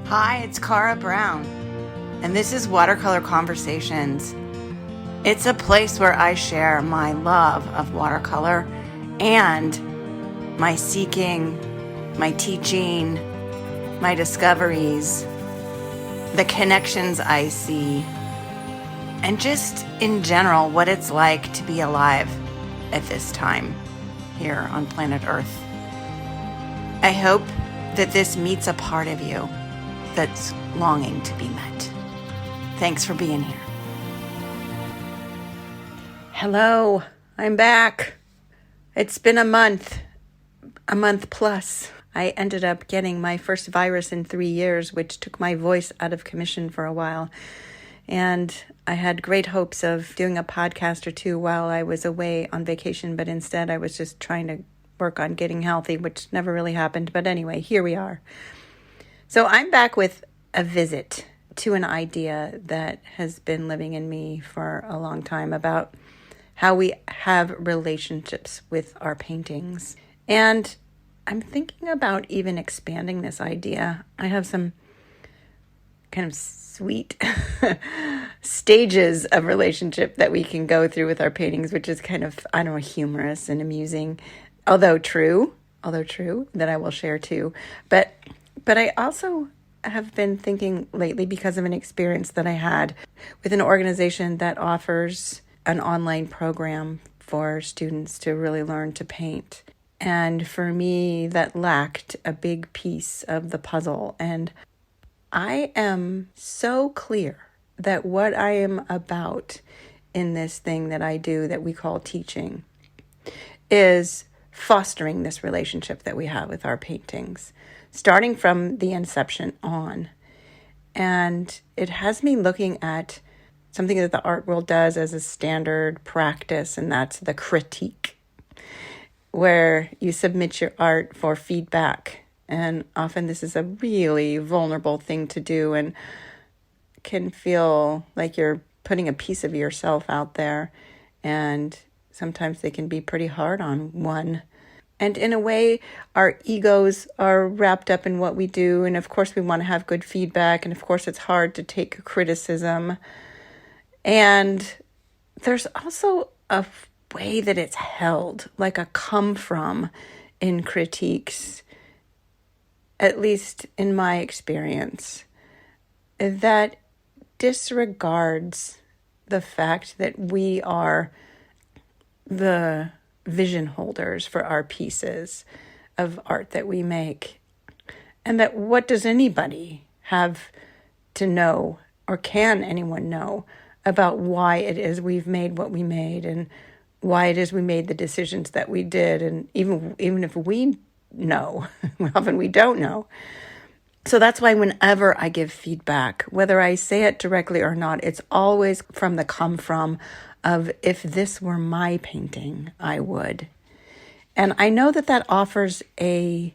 Hi, it's Cara Brown, and this is Watercolor Conversations. It's a place where I share my love of watercolor and my seeking, my teaching, my discoveries, the connections I see, and just in general what it's like to be alive at this time here on planet Earth. I hope that this meets a part of you that's longing to be met. Thanks for being here. Hello, I'm back. It's been a month plus. I ended up getting my first virus in 3 years, which took my voice out of commission for a while. And I had great hopes of doing a podcast or two while I was away on vacation, but instead I was just trying to work on getting healthy, which never really happened. But anyway, here we are. So I'm back with a visit to an idea that has been living in me for a long time about how we have relationships with our paintings. And I'm thinking about even expanding this idea. I have some kind of sweet stages of relationship that we can go through with our paintings, which is kind of, I don't know, humorous and amusing, although true, that I will share too. But I also have been thinking lately, because of an experience that I had with an organization that offers an online program for students to really learn to paint. And for me, that lacked a big piece of the puzzle. And I am so clear that what I am about in this thing that I do that we call teaching is fostering this relationship that we have with our paintings, starting from the inception on. And it has me looking at something that the art world does as a standard practice, and that's the critique, where you submit your art for feedback. And often this is a really vulnerable thing to do and can feel like you're putting a piece of yourself out there. And sometimes they can be pretty hard on one. And in a way, our egos are wrapped up in what we do. And of course, we want to have good feedback. And of course, it's hard to take criticism. And there's also a way that it's held, like a come from in critiques, at least in my experience, that disregards the fact that we are the vision holders for our pieces of art that we make. And that what does anybody have to know, or can anyone know, about why it is we've made what we made and why it is we made the decisions that we did. And even if we know, often we don't know. So that's why whenever I give feedback, whether I say it directly or not, it's always from the come from of, if this were my painting, I would. And I know that that offers a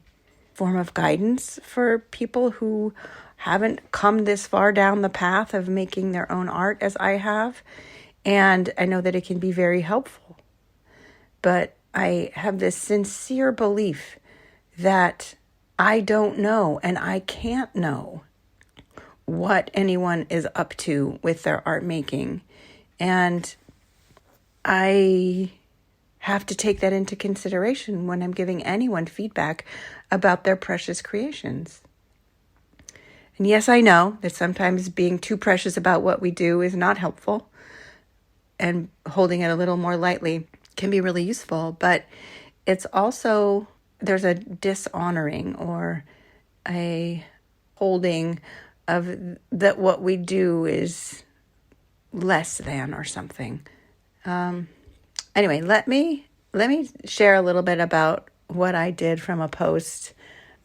form of guidance for people who haven't come this far down the path of making their own art as I have. And I know that it can be very helpful. But I have this sincere belief that I don't know and I can't know what anyone is up to with their art making. And I have to take that into consideration when I'm giving anyone feedback about their precious creations. And yes, I know that sometimes being too precious about what we do is not helpful, and holding it a little more lightly can be really useful, but it's also, there's a dishonoring or a holding of that what we do is less than or something. Anyway, let me share a little bit about what I did from a post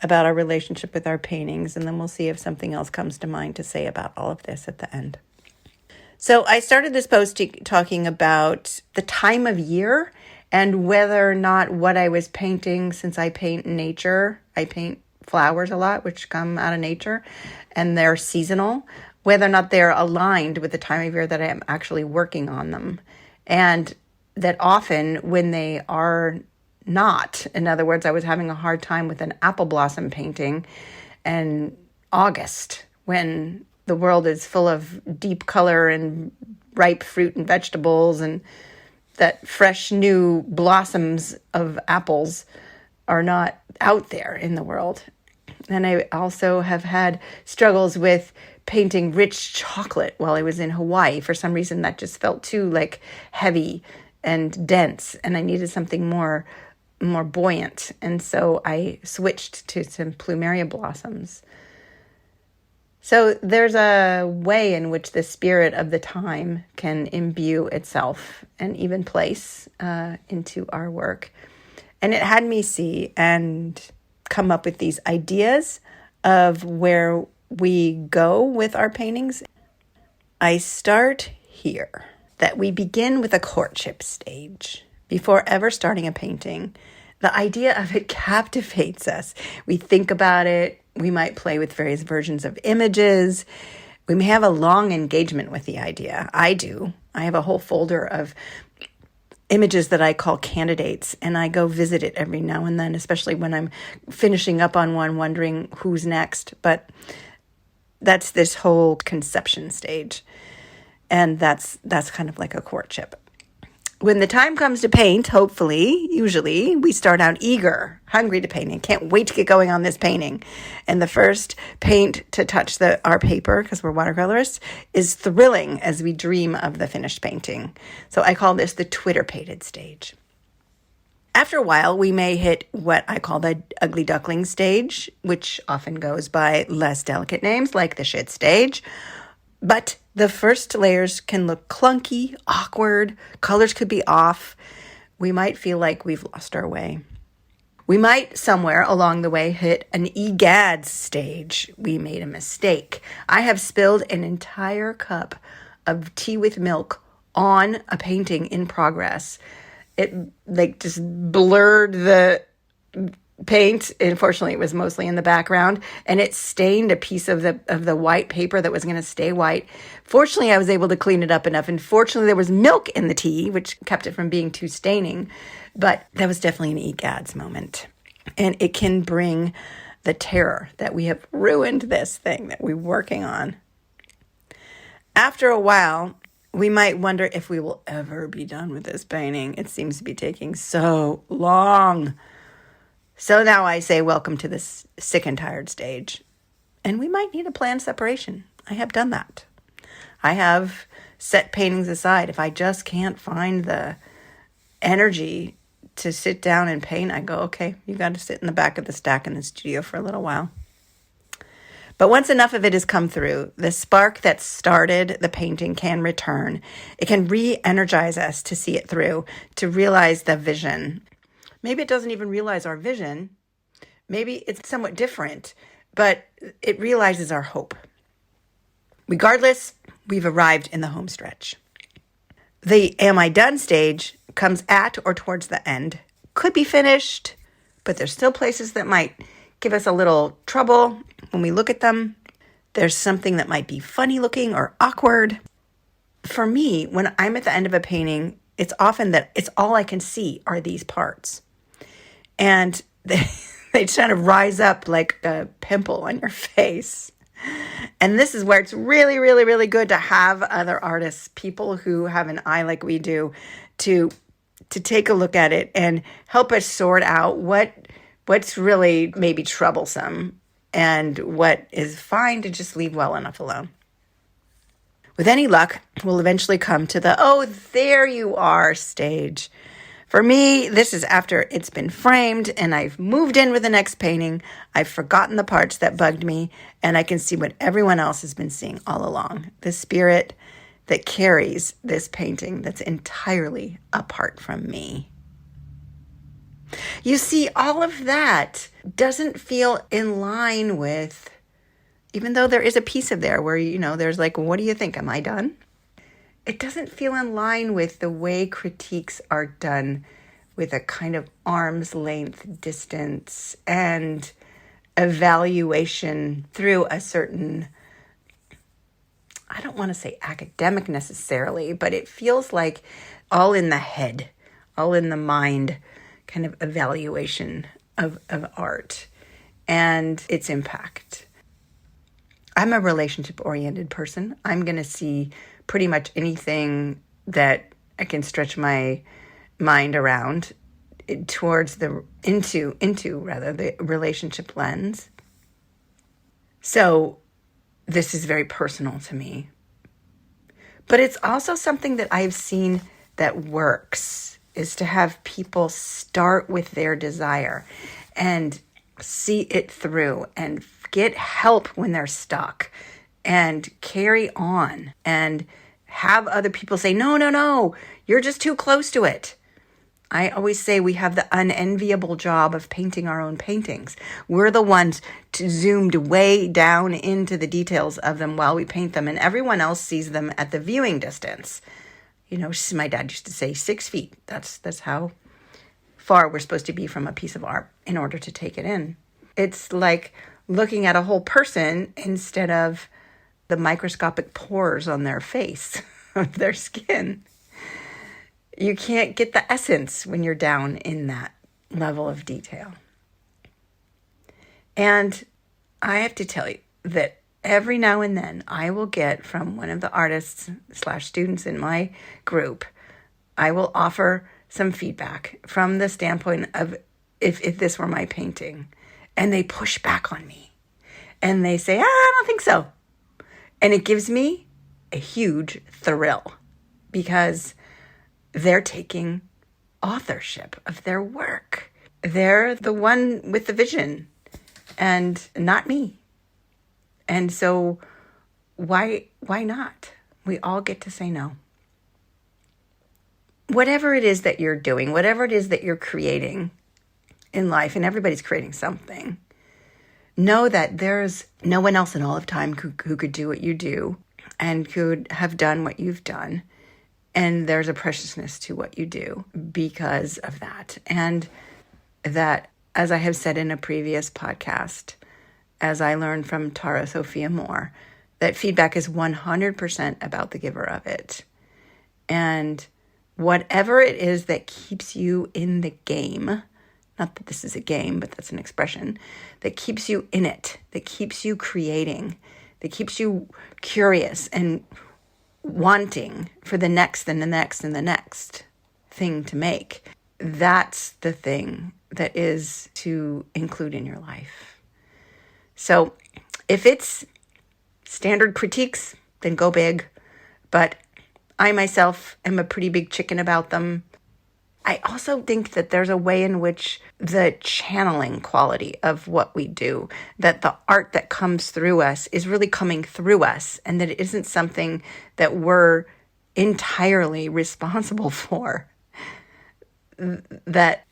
about our relationship with our paintings, and then we'll see if something else comes to mind to say about all of this at the end. So I started this post talking about the time of year and whether or not what I was painting, since I paint nature, I paint flowers a lot, which come out of nature, and they're seasonal, whether or not they're aligned with the time of year that I'm actually working on them. And that often when they are not, in other words, I was having a hard time with an apple blossom painting, and August, when the world is full of deep color and ripe fruit and vegetables, and that fresh new blossoms of apples are not out there in the world. And I also have had struggles with painting rich chocolate while I was in Hawaii. For some reason, that just felt too heavy and dense, and I needed something more buoyant. And so I switched to some plumeria blossoms. So there's a way in which the spirit of the time can imbue itself and even place into our work. And it had me see and come up with these ideas of where we go with our paintings. I start here, that we begin with a courtship stage. Before ever starting a painting, the idea of it captivates us. We think about it. We might play with various versions of images. We may have a long engagement with the idea. I do. I have a whole folder of images that I call candidates, and I go visit it every now and then, especially when I'm finishing up on one, wondering who's next. But that's this whole conception stage, and that's kind of like a courtship. When the time comes to paint, hopefully, usually, we start out eager, hungry to paint, and can't wait to get going on this painting. And the first paint to touch our paper, because we're watercolorists, is thrilling as we dream of the finished painting. So I call this the twitter-pated stage. After a while, we may hit what I call the ugly duckling stage, which often goes by less delicate names like the shit stage. But the first layers can look clunky, awkward, colors could be off. We might feel like we've lost our way. We might somewhere along the way hit an egads stage. We made a mistake. I have spilled an entire cup of tea with milk on a painting in progress. It just blurred the paint. Unfortunately, it was mostly in the background, and it stained a piece of the white paper that was going to stay white. Fortunately, I was able to clean it up enough, and fortunately, there was milk in the tea, which kept it from being too staining. But that was definitely an egads moment, and it can bring the terror that we have ruined this thing that we're working on. After a while, we might wonder if we will ever be done with this painting. It seems to be taking so long. So now I say welcome to this sick and tired stage. And we might need a planned separation. I have done that. I have set paintings aside. If I just can't find the energy to sit down and paint, I go, okay, you got to sit in the back of the stack in the studio for a little while. But once enough of it has come through, the spark that started the painting can return. It can re-energize us to see it through, to realize the vision. Maybe it doesn't even realize our vision. Maybe it's somewhat different, but it realizes our hope. Regardless, we've arrived in the home stretch. The am I done stage comes at or towards the end. Could be finished, but there's still places that might give us a little trouble when we look at them. There's something that might be funny looking or awkward. For me, when I'm at the end of a painting, it's often that it's all I can see are these parts. And they kind of rise up like a pimple on your face. And this is where it's really, really, really good to have other artists, people who have an eye like we do, to take a look at it and help us sort out what's really maybe troublesome and what is fine to just leave well enough alone. With any luck, we'll eventually come to the, oh, there you are stage. For me, this is after it's been framed and I've moved in with the next painting. I've forgotten the parts that bugged me, and I can see what everyone else has been seeing all along. The spirit that carries this painting that's entirely apart from me. You see, all of that doesn't feel in line with, even though there is a piece of there where, there's like, what do you think? Am I done? It doesn't feel in line with the way critiques are done, with a kind of arm's length distance and evaluation through a certain, I don't want to say academic necessarily, but it feels like all in the head, all in the mind kind of evaluation of art and its impact. I'm a relationship-oriented person. I'm going to see pretty much anything that I can stretch my mind around towards into the relationship lens. So this is very personal to me. But it's also something that I've seen that works, is to have people start with their desire and see it through and get help when they're stuck and carry on and have other people say, no, you're just too close to it. I always say we have the unenviable job of painting our own paintings. We're the ones zoomed way down into the details of them while we paint them, and everyone else sees them at the viewing distance. You know, my dad used to say 6 feet. That's how far we're supposed to be from a piece of art in order to take it in. It's like looking at a whole person instead of the microscopic pores on their face, of their skin. You can't get the essence when you're down in that level of detail. And I have to tell you that every now and then I will get from one of the artists / students in my group, I will offer some feedback from the standpoint of if this were my painting. And they push back on me. And they say, I don't think so. And it gives me a huge thrill because they're taking authorship of their work. They're the one with the vision and not me. And so why not? We all get to say no. Whatever it is that you're doing, whatever it is that you're creating in life, and everybody's creating something, know that there's no one else in all of time who could do what you do and could have done what you've done. And there's a preciousness to what you do because of that. And that, as I have said in a previous podcast, as I learned from Tara Sophia Moore, that feedback is 100% about the giver of it. And whatever it is that keeps you in the game, not that this is a game, but that's an expression, that keeps you in it, that keeps you creating, that keeps you curious and wanting for the next and the next and the next thing to make. That's the thing that is to include in your life. So if it's standard critiques, then go big. But I myself am a pretty big chicken about them. I also think that there's a way in which the channeling quality of what we do, that the art that comes through us is really coming through us, and that it isn't something that we're entirely responsible for. That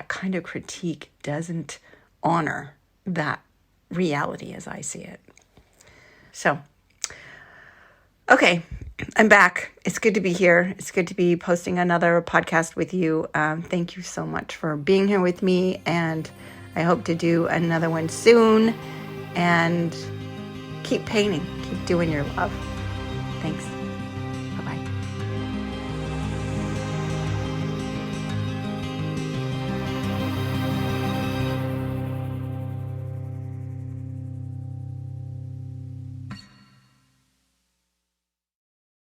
kind of critique doesn't honor that reality as I see it. So, okay, I'm back. It's good to be here. It's good to be posting another podcast with you. Thank you so much for being here with me, and I hope to do another one soon. And keep painting. Keep doing your love. Thanks.